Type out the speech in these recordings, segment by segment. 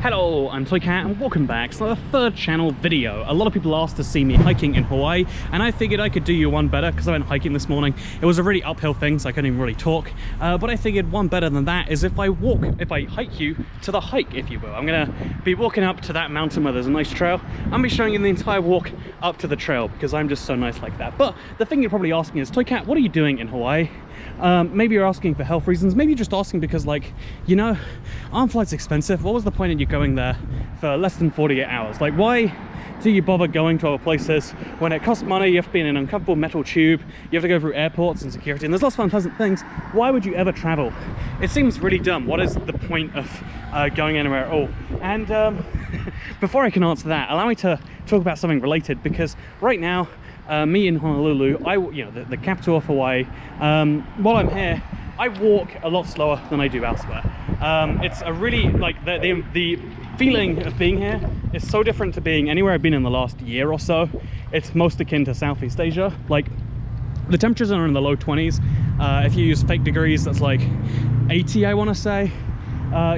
Hello, I'm Toycat and welcome back to the third channel video. A lot of people asked to see me hiking in Hawaii, and I figured I could do you one better because I went hiking this morning. It was a really uphill thing, so I couldn't even really talk. But I figured one better than that is if I hike you to the hike, if you will. I'm gonna be walking up to that mountain where there's a nice trail. I'll be showing you the entire walk up to the trail because I'm just so nice like that. But the thing you're probably asking is, Toycat, what are you doing in Hawaii? Maybe you're asking for health reasons, maybe you're just asking because, like, you know, aren't flights expensive? What was the point in you going there for less than 48 hours? Like, why do you bother going to other places when it costs money? You have to be in an uncomfortable metal tube, you have to go through airports and security, and there's lots of unpleasant things. Why would you ever travel? It seems really dumb. What is the point of going anywhere at all? And before I can answer that, allow me to talk about something related, because right now me in Honolulu, the capital of Hawaii, while I'm here, I walk a lot slower than I do elsewhere. It's a really, like, the feeling of being here is so different to being anywhere I've been in the last year or so. It's most akin to Southeast Asia. Like, the temperatures are in the low 20s. If you use fake degrees, that's like 80, I want to say.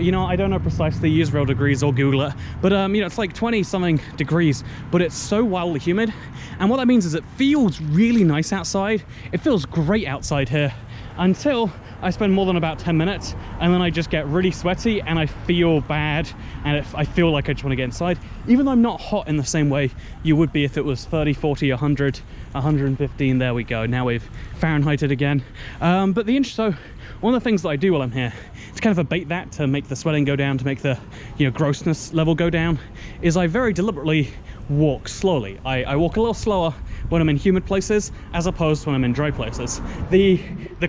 You know, I don't know precisely, use real degrees or Google it, but you know, it's like 20 something degrees, but it's so wildly humid. And what that means is it feels really nice outside. It feels great outside here until I spend more than about 10 minutes, and then I just get really sweaty and I feel bad, and I feel like I just want to get inside, even though I'm not hot in the same way you would be if it was 30, 40, 100, 115. There we go. Now we've Fahrenheited again. So one of the things that I do while I'm here to kind of abate that, to make the sweating go down, to make the, you know, grossness level go down, is I very deliberately walk slowly. I walk a little slower when I'm in humid places as opposed to when I'm in dry places. The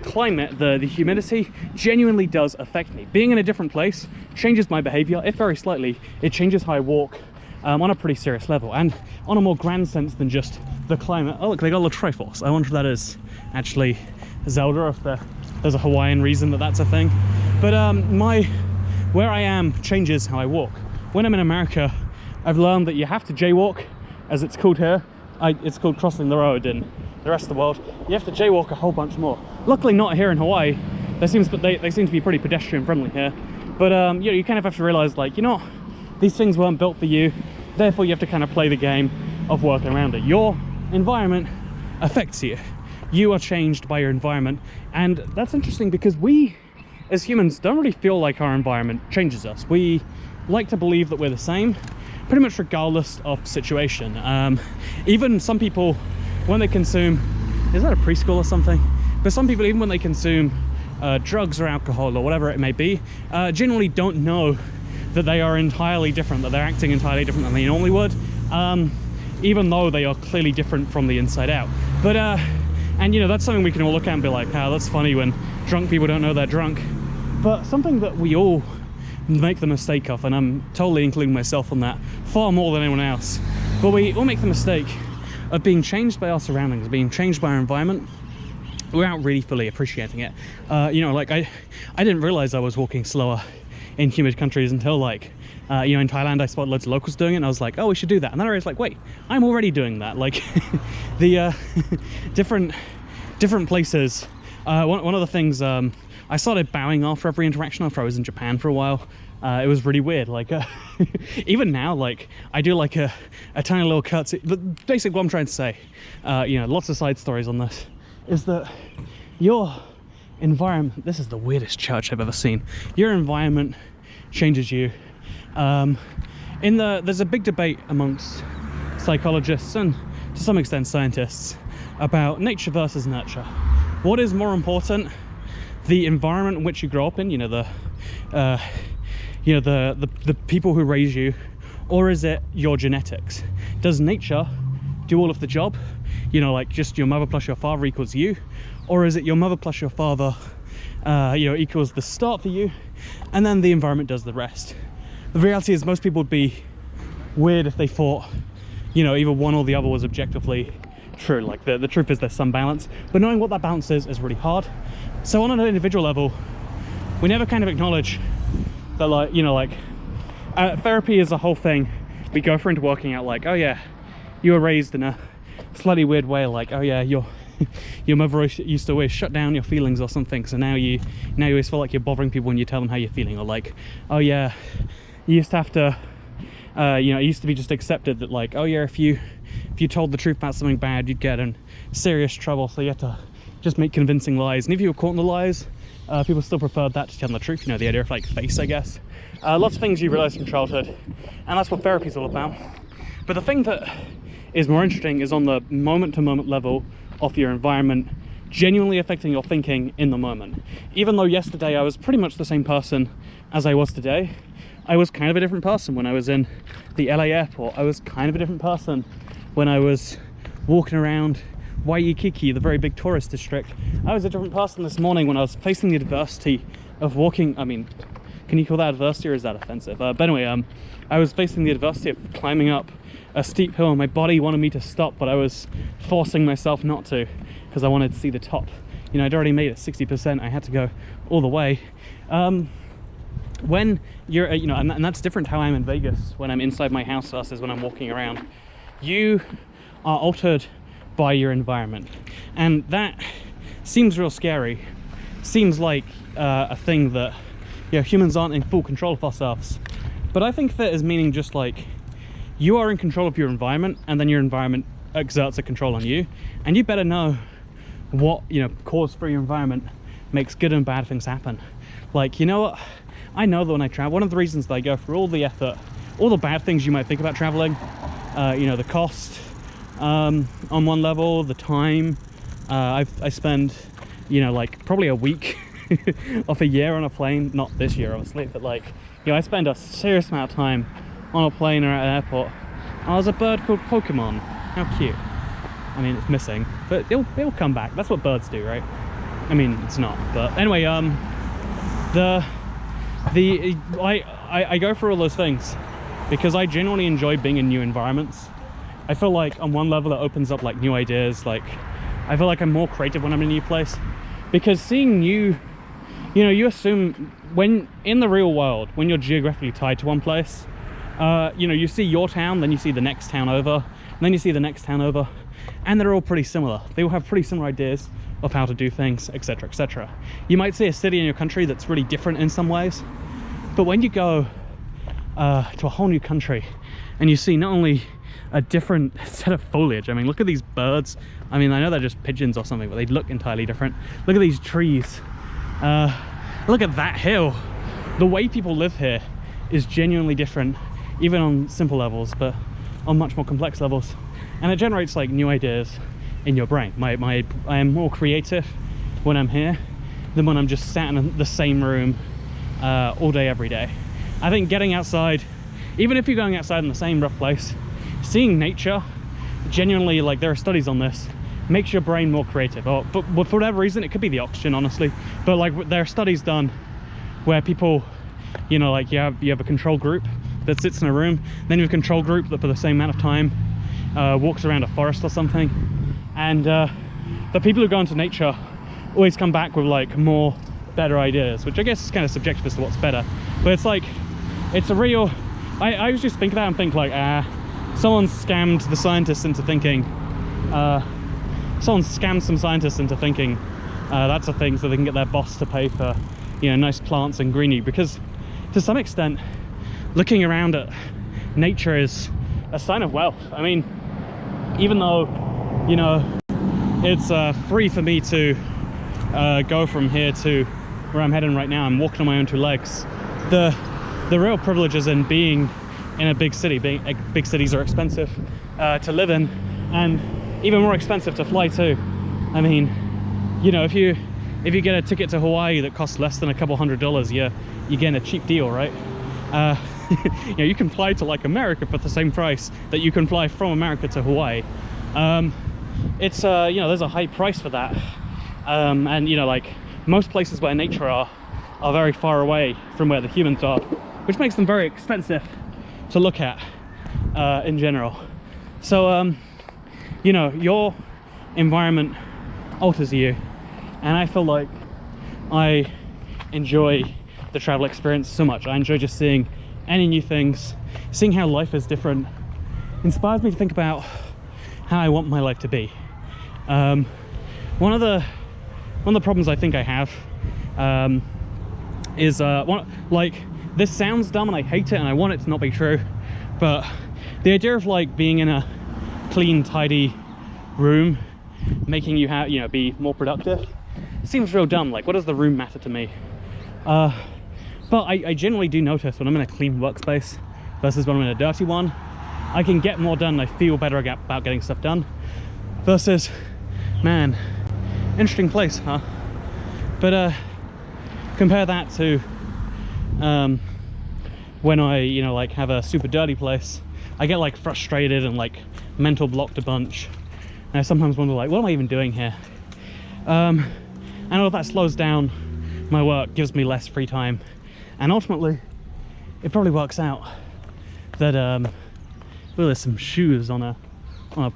climate, the humidity genuinely does affect me. Being in a different place changes my behavior, if very slightly. It changes how I walk on a pretty serious level, and on a more grand sense than just the climate. Oh look, they got a little Triforce. I wonder if that is actually Zelda, if there's a Hawaiian reason that that's a thing. But where I am changes how I walk. When I'm in America, I've learned that you have to jaywalk, as it's called here. It's called crossing the road in the rest of the world. You have to jaywalk a whole bunch more. Luckily not here in Hawaii. They seem to be pretty pedestrian friendly here. But you know, you kind of have to realize, like, you know, these things weren't built for you. Therefore you have to kind of play the game of working around it. Your environment affects you. You are changed by your environment. And that's interesting because we as humans don't really feel like our environment changes us. We like to believe that we're the same pretty much regardless of situation. Even some people, when they consume, is that a preschool or something? But some people, even when they consume drugs or alcohol or whatever it may be, generally don't know that they are entirely different, that they're acting entirely different than they normally would, even though they are clearly different from the inside out. But and you know, that's something we can all look at and be like, oh, that's funny when drunk people don't know they're drunk. But something that we all make the mistake of, and I'm totally including myself on that far more than anyone else, but we all make the mistake of being changed by our surroundings, being changed by our environment without really fully appreciating it. You know, like I didn't realize I was walking slower in humid countries until, like, you know, in Thailand I spotted loads of locals doing it, and I was like, oh, we should do that. And then I was like, wait, I'm already doing that. Like, the different places. One of the things, I started bowing after every interaction after I was in Japan for a while. It was really weird. Like, even now, like, I do like a tiny little curtsy. But basically what I'm trying to say, you know, lots of side stories on this, is that your environment, this is the weirdest church I've ever seen. Your environment changes you. There's a big debate amongst psychologists and to some extent scientists about nature versus nurture. What is more important? The environment in which you grow up in, you know, the people who raise you, or is it your genetics? Does nature do all of the job? You know, like just your mother plus your father equals you, or is it your mother plus your father, you know, equals the start for you, and then the environment does the rest? The reality is most people would be weird if they thought, you know, either one or the other was objectively true. Like, the truth is there's some balance, but knowing what that balance is really hard. So on an individual level, we never kind of acknowledge that, like, you know, like, therapy is a whole thing we go for into working out, like, oh yeah, you were raised in a slightly weird way, like, oh yeah, your mother used to always shut down your feelings or something, so now you always feel like you're bothering people when you tell them how you're feeling, or like, oh yeah, you used to have to, you know, it used to be just accepted that like, oh yeah, if you told the truth about something bad, you'd get in serious trouble. So you had to just make convincing lies. And if you were caught in the lies, people still preferred that to telling the truth. You know, the idea of like face, I guess. Lots of things you realize from childhood, and that's what therapy's all about. But the thing that is more interesting is on the moment-to-moment level of your environment genuinely affecting your thinking in the moment. Even though yesterday I was pretty much the same person as I was today, I was kind of a different person when I was in the LA airport. I was kind of a different person when I was walking around Waikiki, the very big tourist district. I was a different person this morning when I was facing the adversity of walking. I mean, can you call that adversity, or is that offensive? But anyway, I was facing the adversity of climbing up a steep hill, and my body wanted me to stop, but I was forcing myself not to because I wanted to see the top. You know, I'd already made it 60%. I had to go all the way. When you're, you know, and that's different how I'm in Vegas when I'm inside my house versus when I'm walking around. You are altered by your environment, and that seems real scary. Seems like a thing that, you know, humans aren't in full control of ourselves. But I think that is meaning just like you are in control of your environment, and then your environment exerts a control on you, and you better know what, you know, cause for your environment makes good and bad things happen. Like, you know what, I know that when I travel, one of the reasons that I go through all the effort, all the bad things you might think about traveling, you know, the cost on one level, the time, I spend, you know, like probably a week of a year on a plane, not this year obviously, but like, you know, I spend a serious amount of time on a plane or at an airport. Oh, there's a bird called Pokemon. How cute. I mean, it's missing, but it'll come back. That's what birds do, right? I mean, it's not, but anyway, I go through all those things because I genuinely enjoy being in new environments. I feel like on one level it opens up like new ideas. Like, I feel like I'm more creative when I'm in a new place, because seeing new, you know, you assume when in the real world, when you're geographically tied to one place, you know, you see your town, then you see the next town over, and then you see the next town over, and they're all pretty similar. They all have pretty similar ideas of how to do things, etc., etc. You might see a city in your country that's really different in some ways, but when you go to a whole new country and you see not only a different set of foliage, I mean, look at these birds. I mean, I know they're just pigeons or something, but they look entirely different. Look at these trees. Look at that hill. The way people live here is genuinely different, even on simple levels, but on much more complex levels. And it generates like new ideas in your brain. I am more creative when I'm here than when I'm just sat in the same room all day, every day. I think getting outside, even if you're going outside in the same rough place, seeing nature, genuinely, like, there are studies on this, makes your brain more creative. Or for whatever reason, it could be the oxygen, honestly, but like there are studies done where people, you know, like you have a control group that sits in a room, then you have a control group that for the same amount of time walks around a forest or something, and the people who go into nature always come back with like better ideas, which I guess is kind of subjective as to what's better, but it's like, it's a real, I always just think of that and think like, someone scammed the scientists into thinking, someone scammed some scientists into thinking that's a thing so they can get their boss to pay for, you know, nice plants and greenery. Because to some extent, looking around at nature is a sign of wealth. I mean, even though, you know, it's free for me to go from here to where I'm heading right now, I'm walking on my own two legs. The real privilege is in being in a big city. Big cities are expensive to live in, and even more expensive to fly to. I mean, you know, if you get a ticket to Hawaii that costs less than a couple $100, you're getting a cheap deal, right? You know, you can fly to like America for the same price that you can fly from America to Hawaii. It's you know, there's a high price for that, and you know, like most places where nature are very far away from where the humans are, which makes them very expensive to look at in general. So you know, your environment alters you, and I feel like I enjoy the travel experience so much. I enjoy just seeing any new things, seeing how life is different. Inspires me to think about how I want my life to be. One of the problems I think I have is like this sounds dumb and I hate it and I want it to not be true, but the idea of like being in a clean, tidy room making you have, you know, be more productive, it seems real dumb. Like, what does the room matter to me? But I generally do notice when I'm in a clean workspace versus when I'm in a dirty one, I can get more done. I feel better about getting stuff done versus, man, interesting place, huh? But compare that to when I, you know, like have a super dirty place, I get like frustrated and like mental blocked a bunch. And I sometimes wonder like, what am I even doing here? And all that slows down my work, gives me less free time. And ultimately, it probably works out that, well, there's some shoes on a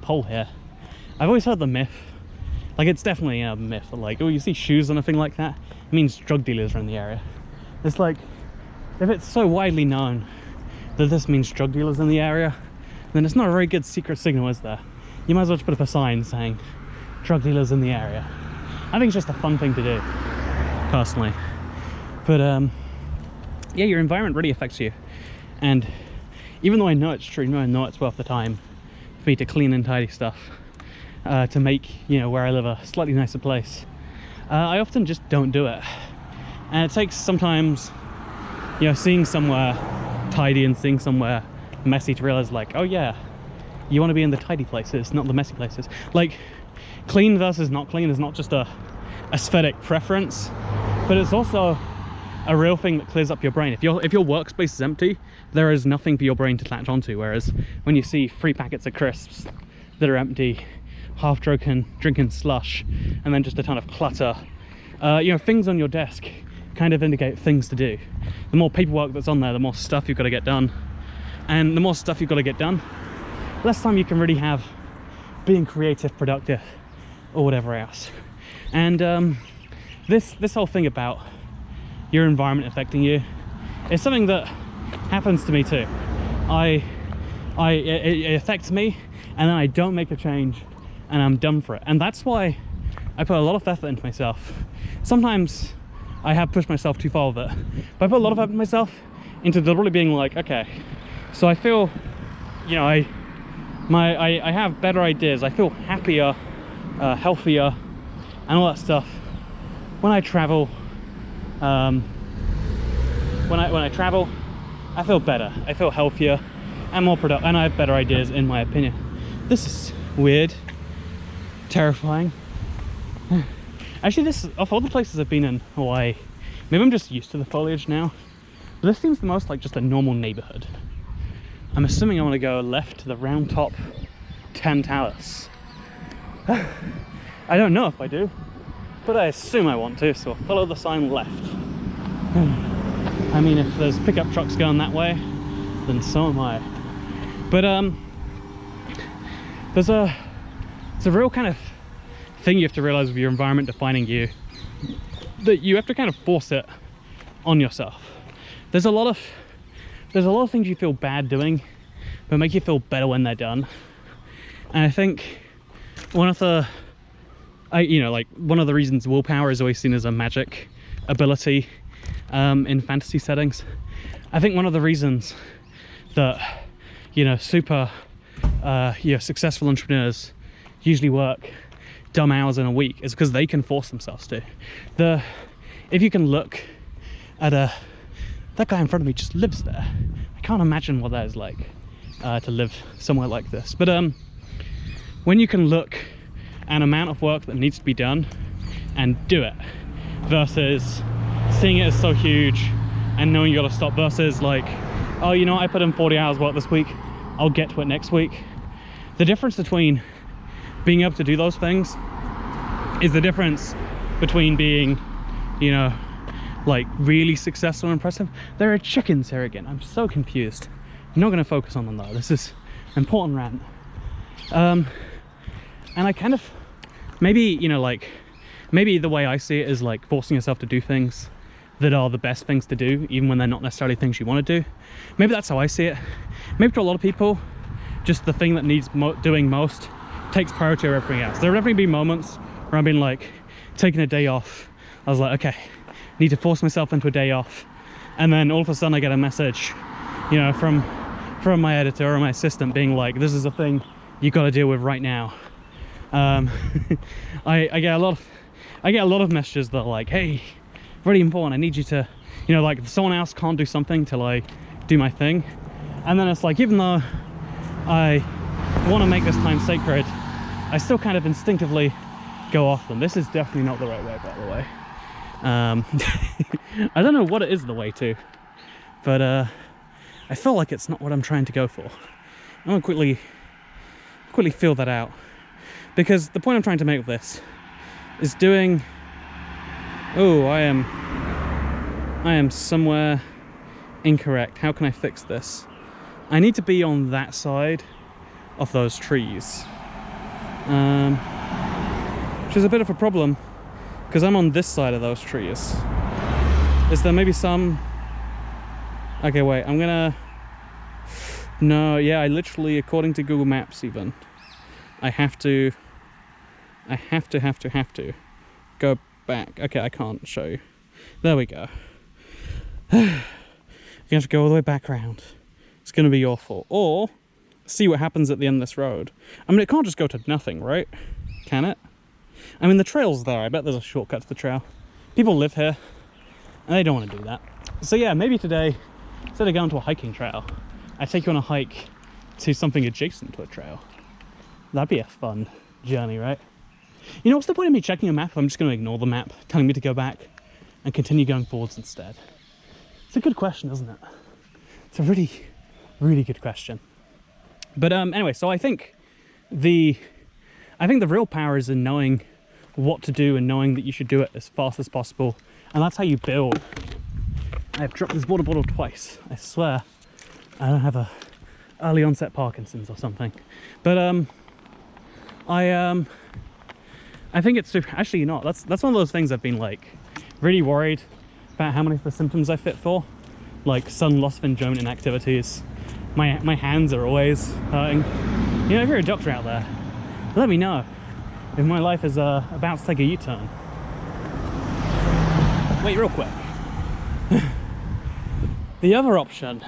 pole here. I've always heard the myth, like it's definitely a myth, that like, oh, you see shoes on a thing like that, it means drug dealers are in the area. It's like, if it's so widely known that this means drug dealers in the area, then it's not a very good secret signal, is there? You might as well just put up a sign saying, drug dealers in the area. I think it's just a fun thing to do, personally. But yeah, your environment really affects you. And even though I know it's true, I know it's worth the time for me to clean and tidy stuff, to make, you know, where I live a slightly nicer place, I often just don't do it. And it takes sometimes, you know, seeing somewhere tidy and seeing somewhere messy to realize like, oh yeah, you want to be in the tidy places, not the messy places. Like, clean versus not clean is not just a aesthetic preference, but it's also a real thing that clears up your brain. If your workspace is empty, there is nothing for your brain to latch onto. Whereas when you see 3 packets of crisps that are empty, half drinking slush, and then just a ton of clutter, you know, things on your desk kind of indicate things to do. The more paperwork that's on there, the more stuff you've got to get done. And the more stuff you've got to get done, less time you can really have being creative, productive, or whatever else. And this whole thing about your environment affecting you is something that happens to me too. It affects me, and then I don't make a change, and I'm done for it. And that's why I put a lot of effort into myself. Sometimes I have pushed myself too far with it, but I put a lot of effort into myself into deliberately being like, okay, so I feel, you know, I have better ideas, I feel happier, healthier, and all that stuff when I travel. When I travel, I feel better, I feel healthier and more productive, and I have better ideas, in my opinion. This is weird, terrifying. Actually, this, of all the places I've been in Hawaii, maybe I'm just used to the foliage now, but this seems the most like just a normal neighborhood. I'm assuming I want to go left to the Round Top Ten Towers. I don't know if I do, but I assume I want to, so I'll follow the sign left. I mean, if there's pickup trucks going that way, then so am I. But it's a real kind of thing you have to realize with your environment defining you, that you have to kind of force it on yourself. There's a lot of things you feel bad doing, but make you feel better when they're done. And I think one of the reasons willpower is always seen as a magic ability in fantasy settings. I think one of the reasons that, you know, super successful entrepreneurs usually work dumb hours in a week is because they can force themselves to. If you can look at that guy in front of me just lives there. I can't imagine what that is like, to live somewhere like this. But when you can look at an amount of work that needs to be done and do it, versus seeing it as so huge and knowing you gotta stop, versus like, oh, you know, I put in 40 hours work this week, I'll get to it next week. The difference between being able to do those things is the difference between being, you know, like really successful and impressive. There are chickens here again. I'm so confused. I'm not going to focus on them though. This is an important rant. And I kind of, maybe, you know, like, maybe the way I see it is like forcing yourself to do things that are the best things to do, even when they're not necessarily things you want to do. Maybe that's how I see it. Maybe to a lot of people, just the thing that needs doing most takes priority over everything else. There have definitely been moments where I've been like taking a day off. I was like, okay, need to force myself into a day off, and then all of a sudden I get a message, you know, from my editor or my assistant being like, this is a thing you got to deal with right now. I get a lot of messages that are like, hey, really important, I need you to, you know, like if someone else can't do something till I do my thing. And then it's like, even though I want to make this time sacred, I still kind of instinctively go off them. This is definitely not the right way, by the way. I don't know what it is the way to, but I feel like it's not what I'm trying to go for. I'm gonna quickly feel that out, because the point I'm trying to make with this is doing... Oh, I am somewhere incorrect. How can I fix this? I need to be on that side of those trees, which is a bit of a problem because I'm on this side of those trees. Is there maybe some... Okay, wait, I'm gonna... No, yeah, I literally, according to Google Maps even, I have to go back. Okay, I can't show you. There we go. You have to go all the way back around. It's gonna be awful. Or see what happens at the end of this road. I mean, it can't just go to nothing, right? Can it? I mean, the trail's there. I bet there's a shortcut to the trail. People live here and they don't want to do that. So yeah, maybe today, instead of going to a hiking trail, I take you on a hike to something adjacent to a trail. That'd be a fun journey, right? You know, what's the point of me checking a map if I'm just going to ignore the map telling me to go back and continue going forwards instead? It's a good question, isn't it? It's a really, really good question. But anyway, so I think the real power is in knowing what to do and knowing that you should do it as fast as possible. And that's how you build. I've dropped this water bottle twice. I swear I don't have a early onset Parkinson's or something. But I think it's super... Actually, you know, that's one of those things I've been like really worried about how many of the symptoms I fit for. Like sudden loss of enjoyment in activities. My hands are always hurting. You know, if you're a doctor out there, let me know if my life is about to take a U-turn. Wait, real quick. The other option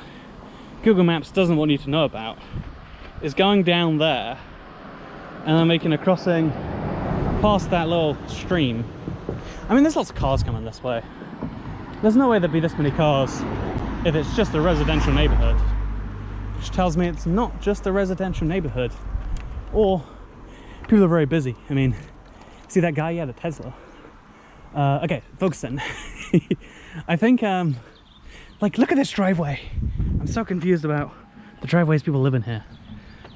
Google Maps doesn't want you to know about is going down there and then making a crossing past that little stream. I mean, there's lots of cars coming this way. There's no way there'd be this many cars if it's just a residential neighborhood, which tells me it's not just a residential neighborhood, or people are very busy. I mean, see that guy? Yeah, the Tesla. Okay, focusing. I think, like, look at this driveway. I'm so confused about the driveways people live in here.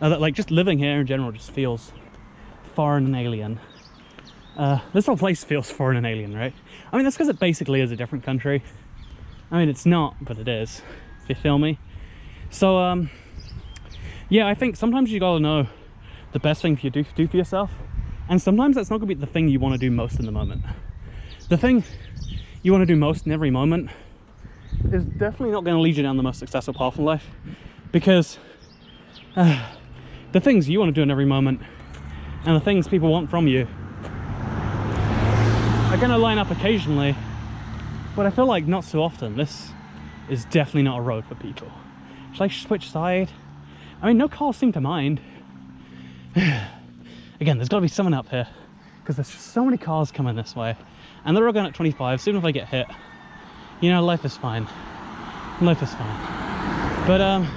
Like, just living here in general just feels foreign and alien. This whole place feels foreign and alien, right? I mean, that's because it basically is a different country. I mean, it's not, but it is, if you feel me. So, yeah, I think sometimes you gotta know the best thing for you to do for yourself. And sometimes that's not gonna be the thing you wanna do most in the moment. The thing you wanna do most in every moment is definitely not gonna lead you down the most successful path in life. Because the things you wanna do in every moment and the things people want from you are gonna line up occasionally, but I feel like not so often. This is definitely not a road for people. Should I switch side? I mean, no cars seem to mind. Again, there's got to be someone up here because there's just so many cars coming this way and they're all going at 25, so even if I get hit, you know, life is fine. Life is fine. But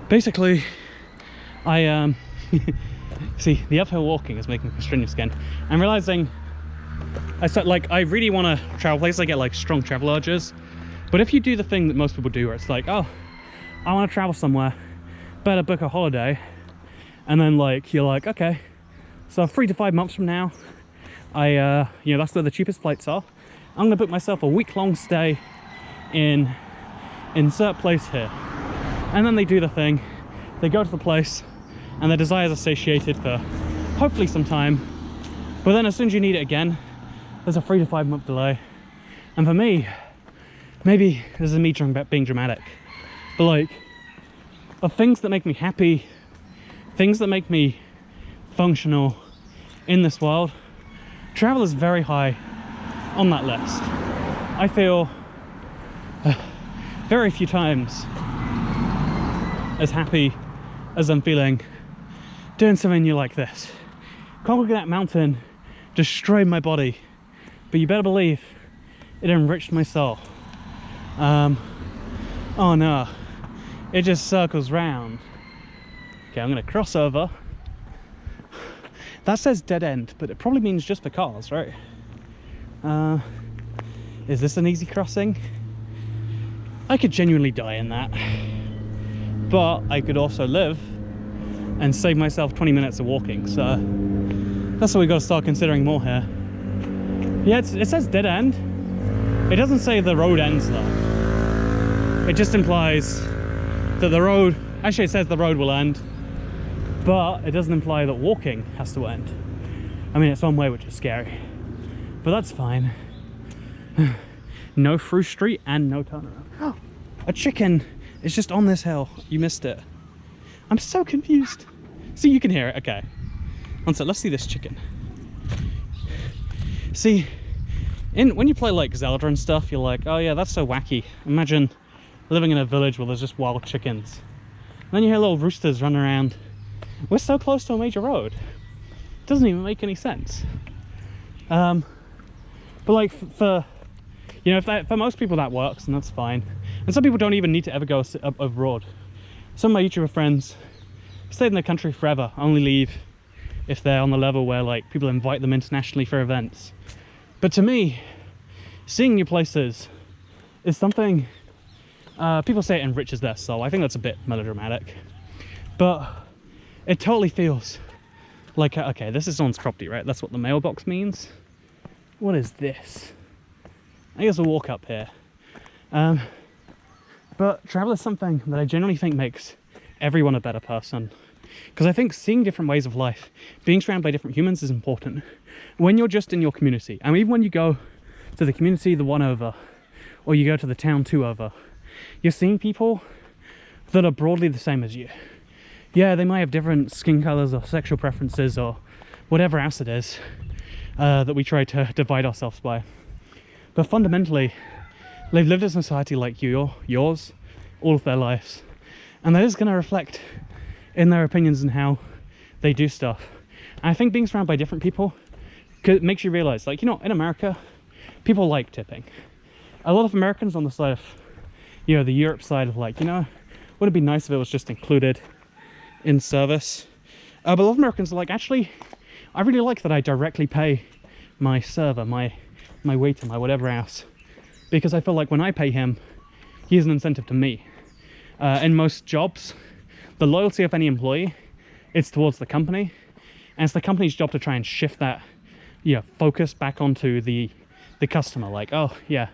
basically I see, the uphill walking is making me strenuous again. I'm realizing I really want to travel places. I get like strong travel urges, but if you do the thing that most people do where it's like, oh, I want to travel somewhere, better book a holiday, and then like you're like, okay, so 3 to 5 months from now, you know, that's where the cheapest flights are. I'm gonna book myself a week-long stay in insert place here, and then they do the thing, they go to the place and their desires are satiated for hopefully some time, but then as soon as you need it again, there's a 3 to 5 month delay. And for me, maybe this is me being dramatic, but like, of things that make me happy, things that make me functional in this world, travel is very high on that list. I feel very few times as happy as I'm feeling doing something new like this. Conquering that mountain destroyed my body, but you better believe it enriched my soul. Oh no, it just circles round. Okay, I'm gonna cross over. That says dead end, but it probably means just for cars, right? Is this an easy crossing? I could genuinely die in that, but I could also live and save myself 20 minutes of walking, so that's what we got to start considering more here. Yeah, it says dead end. It doesn't say the road ends though. It just implies that the road, actually it says the road will end, but it doesn't imply that walking has to end. I mean, it's one way, which is scary, but that's fine. No through street and no turnaround. A chicken is just on this hill. You missed it. I'm so confused. See, you can hear it. Okay. One sec, let's see this chicken. See, when you play like Zelda and stuff, you're like, oh yeah, that's so wacky. Imagine living in a village where there's just wild chickens. And then you hear little roosters running around. We're so close to a major road. It doesn't even make any sense. But like for you know, for most people that works, and that's fine. And some people don't even need to ever go up abroad. Some of my YouTuber friends stayed in the country forever, only leave if they're on the level where like people invite them internationally for events. But to me, seeing new places is something, people say it enriches their soul. I think that's a bit melodramatic, but it totally feels like, okay, this is someone's property, right? That's what the mailbox means. What is this? I guess we'll walk up here. But travel is something that I generally think makes everyone a better person. Because I think seeing different ways of life, being surrounded by different humans is important. When you're just in your community, and even when you go to the community the one over, or you go to the town two over, you're seeing people that are broadly the same as you. Yeah, they might have different skin colors or sexual preferences or whatever else it is that we try to divide ourselves by. But fundamentally, they've lived in a society like yours, all of their lives. And that is going to reflect in their opinions and how they do stuff. And I think being surrounded by different people makes you realize, like, you know, in America, people like tipping. A lot of Americans on the side of, you know, the Europe side of like, you know, would it be nice if it was just included in service? But a lot of Americans are like, actually, I really like that I directly pay my server, my waiter, my whatever else, because I feel like when I pay him, he has an incentive to me. In most jobs, the loyalty of any employee, it's towards the company, and it's the company's job to try and shift that, you know, focus back onto the customer. Like, oh yeah,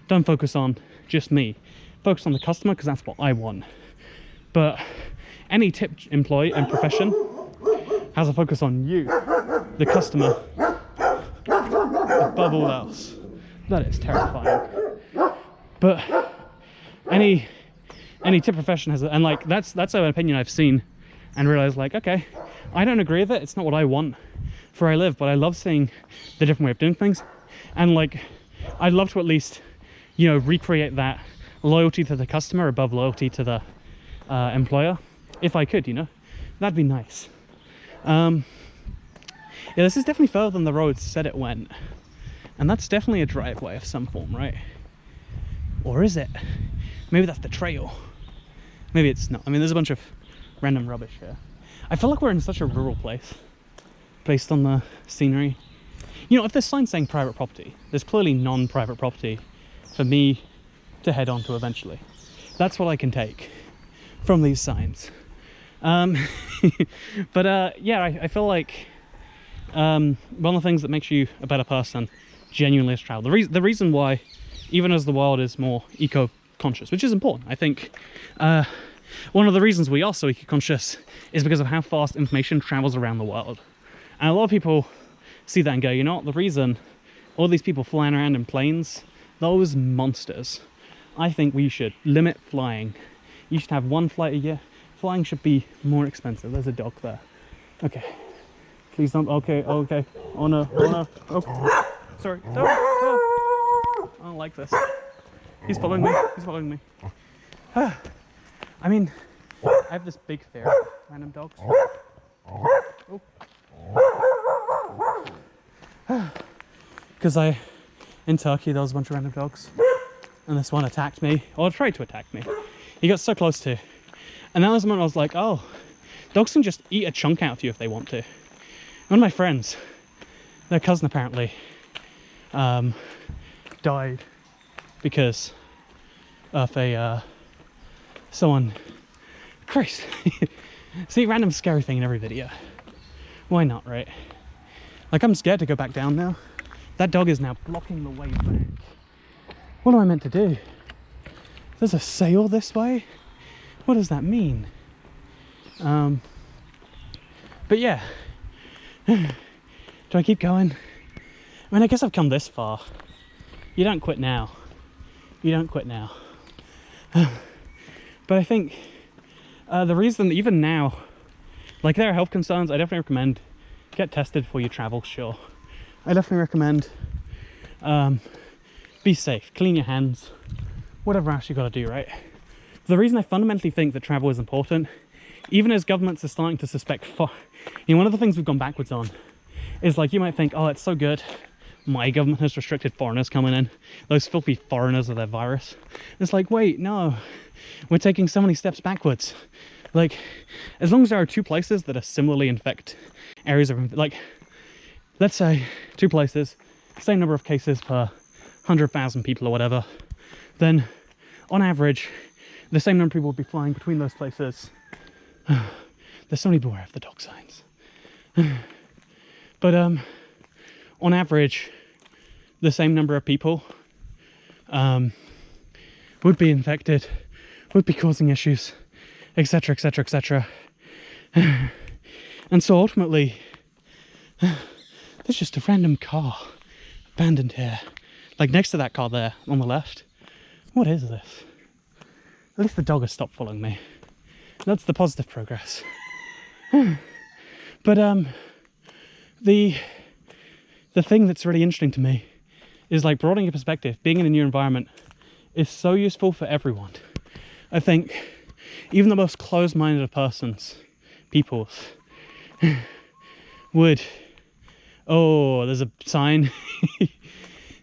don't focus on just me, focus on the customer because that's what I want. But any tipped employee and profession has a focus on you, the customer, above all else. That is terrifying. But any tip profession has, and like that's an opinion I've seen and realized, like, okay, I don't agree with it. It's not what I want for where I live, but I love seeing the different way of doing things. And like, I'd love to at least, you know, recreate that loyalty to the customer above loyalty to the employer, if I could, you know, that'd be nice. Yeah, this is definitely further than the road said it went, and that's definitely a driveway of some form, right? Or is it? Maybe that's the trail. Maybe it's not. I mean, there's a bunch of random rubbish here. I feel like we're in such a rural place based on the scenery. You know, if there's signs saying private property, there's clearly non-private property for me to head on to eventually. That's what I can take from these signs. But yeah, I feel like one of the things that makes you a better person genuinely is travel. The reason why, even as the world is more eco-conscious, which is important, I think one of the reasons we are so eco-conscious is because of how fast information travels around the world. And a lot of people see that and go, you know what, the reason all these people flying around in planes, those monsters, I think we should limit flying. You should have one flight a year. Flying should be more expensive. There's a dog there. Okay. Please don't. Okay, okay. Oh no, oh no. Oh. Sorry. No, no. I don't like this. He's following me. He's following me. I mean, I have this big fear of random dogs. Because in Turkey, there was a bunch of random dogs. And this one attacked me, or tried to attack me. He got so close to. And that was the moment I was like, oh, dogs can just eat a chunk out of you if they want to. One of my friends, their cousin apparently, died because of someone. Christ. See, random scary thing in every video. Why not, right? Like, I'm scared to go back down now. That dog is now blocking the way back. What am I meant to do? There's a sail this way? What does that mean? But yeah. Do I keep going? I mean, I guess I've come this far. You don't quit now. You don't quit now. But I think the reason, even now, like, there are health concerns, I definitely recommend get tested before you travel, sure. I definitely recommend be safe, clean your hands, whatever else you got to do, right? The reason I fundamentally think that travel is important, even as governments are starting to suspect, one of the things we've gone backwards on is, like, you might think, oh, it's so good, my government has restricted foreigners coming in, those filthy foreigners with their virus. It's like, wait, no, we're taking so many steps backwards. Like, as long as there are 2 places that are similarly infect areas of, like, let's say 2 places, same number of cases per 100,000 people or whatever, then on average, the same number of people will be flying between those places. There's so many beware of the dog signs. But on average, the same number of people would be infected, would be causing issues, etc, etc, etc. And so ultimately, there's just a random car abandoned here, like next to that car there on the left. What is this? At least the dog has stopped following me. That's the positive progress. But the thing that's really interesting to me is, like, broadening your perspective. Being in a new environment is so useful for everyone. I think even the most closed-minded of peoples would, oh, there's a sign.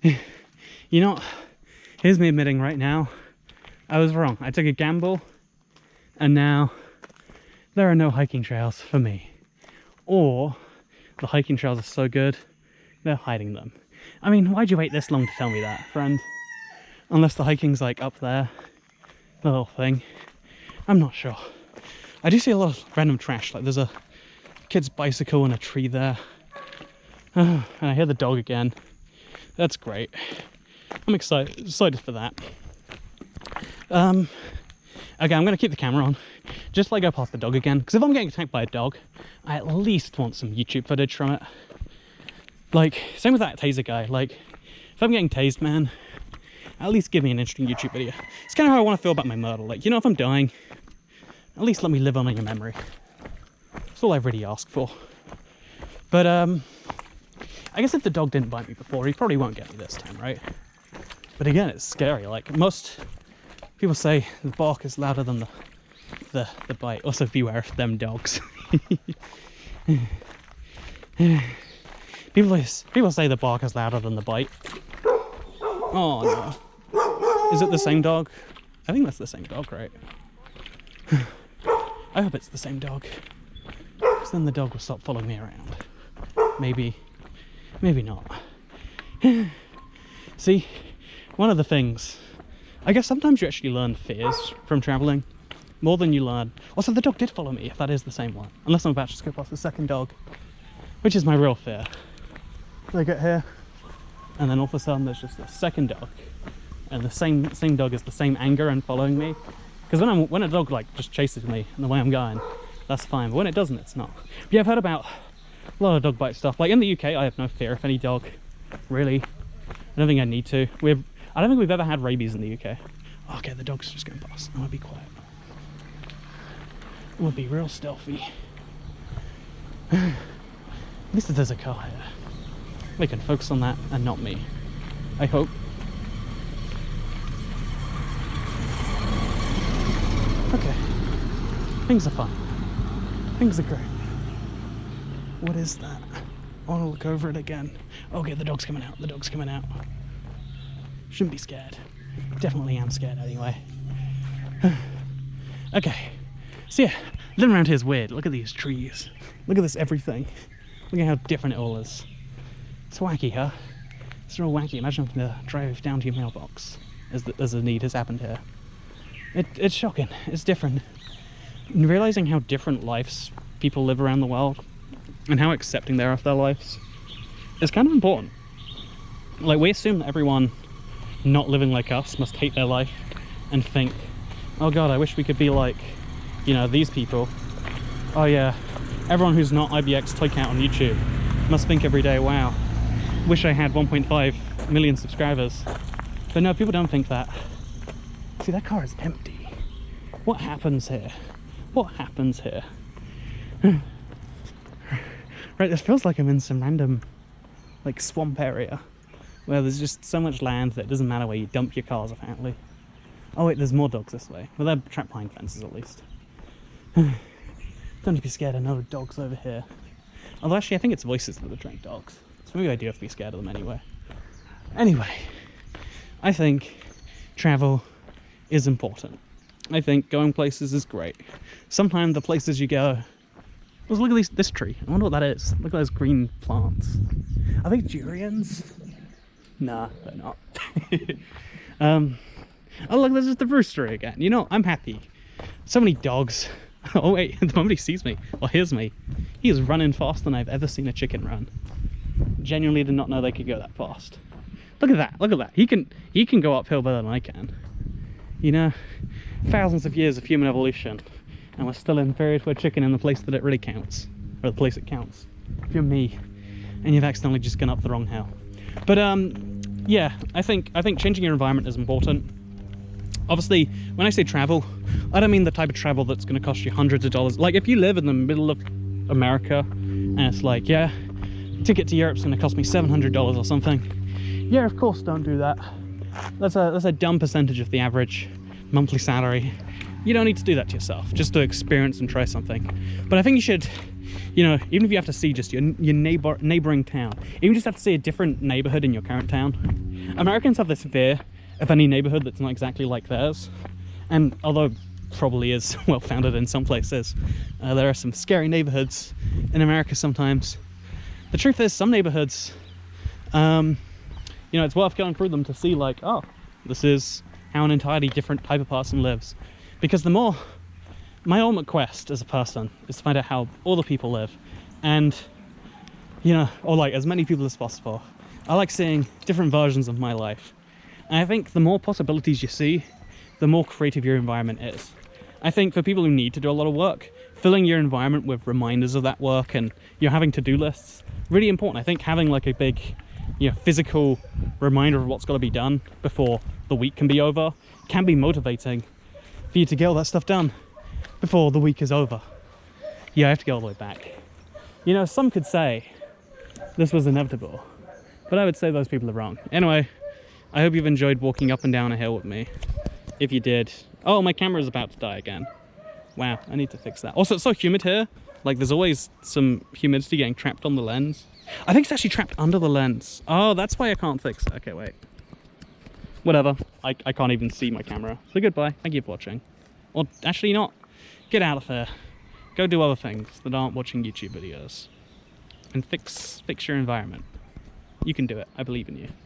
You know, here's me admitting right now, I was wrong. I took a gamble, and now there are no hiking trails for me. Or the hiking trails are so good, they're hiding them. I mean, why'd you wait this long to tell me that, friend? Unless the hiking's, like, up there, the little thing. I'm not sure. I do see a lot of random trash, like there's a kid's bicycle and a tree there. And I hear the dog again. That's great. I'm excited for that. Okay, I'm going to keep the camera on, just till I go past the dog again, because if I'm getting attacked by a dog, I at least want some YouTube footage from it. Like, same with that taser guy. Like, if I'm getting tased, man, at least give me an interesting YouTube video. It's kind of how I want to feel about my murder. Like, you know, if I'm dying, at least let me live on in your memory. That's all I really ask for. But, I guess if the dog didn't bite me before, he probably won't get me this time, right? But again, it's scary. Like, most people say the bark is louder than the bite. Also, beware of them dogs. People say the bark is louder than the bite. Oh no. Is it the same dog? I think that's the same dog, right? I hope it's the same dog. Because then the dog will stop following me around. Maybe not. See, one of the things, I guess sometimes you actually learn fears from traveling more than you learn. Also, the dog did follow me, if that is the same one. Unless I'm about to go past the second dog, which is my real fear. I get here, and then all of a sudden there's just a second dog, and the same dog is the same anger and following me. Because when a dog, like, just chases me and the way I'm going, that's fine. But when it doesn't, it's not. But yeah, I've heard about a lot of dog bite stuff. Like, in the UK, I have no fear of any dog, really. I don't think I need to. I don't think we've ever had rabies in the UK. Okay, the dog's just going past. I'm gonna be quiet. I'm gonna be real stealthy. At least if there's a car here, we can focus on that and not me. I hope. Things are fun. Things are great. What is that? I want to look over it again. Okay, the dog's coming out. The dog's coming out. Shouldn't be scared. Definitely am scared anyway. Okay. So yeah, living around here is weird. Look at these trees. Look at this everything. Look at how different it all is. It's wacky, huh? It's real wacky. Imagine having to drive down to your mailbox as a need has happened here. It's shocking. It's different. And realizing how different lives people live around the world and how accepting they are of their lives is kind of important. Like, we assume that everyone not living like us must hate their life and think, oh god, I wish we could be like, you know, these people. Oh yeah, everyone who's not IBX Toy Count on YouTube must think every day, wow, wish I had 1.5 million subscribers. But no, people don't think that. See, that car is empty. What happens here? What happens here? Right, this feels like I'm in some random, like, swamp area where there's just so much land that it doesn't matter where you dump your cars, apparently. Oh wait, there's more dogs this way. Well, they're trapped behind fences at least. Don't need to be scared, I know dogs over here. Although actually I think it's voices that attract dogs. So maybe I do have to be scared of them anyway. Anyway, I think travel is important. I think going places is great. Sometimes the places you go... Well, look at this tree. I wonder what that is. Look at those green plants. Are they durians? Nah, they're not. Oh look, there's just the rooster again. You know, I'm happy. So many dogs. Oh wait, the moment he sees me, or hears me, he is running faster than I've ever seen a chicken run. Genuinely did not know they could go that fast. Look at that, look at that. He can go uphill better than I can. You know, thousands of years of human evolution, and we're still in the period where chicken in the place that it really counts, or the place it counts. If you're me, and you've accidentally just gone up the wrong hill. But yeah, I think changing your environment is important. Obviously, when I say travel, I don't mean the type of travel that's going to cost you hundreds of dollars. Like, if you live in the middle of America, and it's like, yeah, ticket to Europe's going to cost me $700 or something. Yeah, of course, don't do that. That's a dumb percentage of the average monthly salary. You don't need to do that to yourself, just to experience and try something. But I think you should, you know, even if you have to see just your neighboring town, even just have to see a different neighborhood in your current town. Americans have this fear of any neighborhood that's not exactly like theirs. And although probably is well founded in some places, there are some scary neighborhoods in America sometimes. The truth is, some neighborhoods, you know, it's worth going through them to see, like, oh, this is how an entirely different type of person lives. Because the more, my ultimate quest as a person is to find out how all the people live, and, you know, or like as many people as possible. I like seeing different versions of my life. And I think the more possibilities you see, the more creative your environment is. I think for people who need to do a lot of work, filling your environment with reminders of that work and, you know, having to-do lists, really important. I think having like a big, you know, physical reminder of what's got to be done before the week can be over can be motivating for you to get all that stuff done before the week is over. Yeah, I have to go all the way back. You know, some could say this was inevitable, but I would say those people are wrong. Anyway, I hope you've enjoyed walking up and down a hill with me. If you did... Oh, my camera's about to die again. Wow, I need to fix that. Also, it's so humid here. Like, there's always some humidity getting trapped on the lens. I think it's actually trapped under the lens. Oh, that's why I can't fix it. Okay, wait. Whatever. I can't even see my camera. So goodbye. Thank you for watching. Or actually not. Get out of there. Go do other things that aren't watching YouTube videos. And fix your environment. You can do it. I believe in you.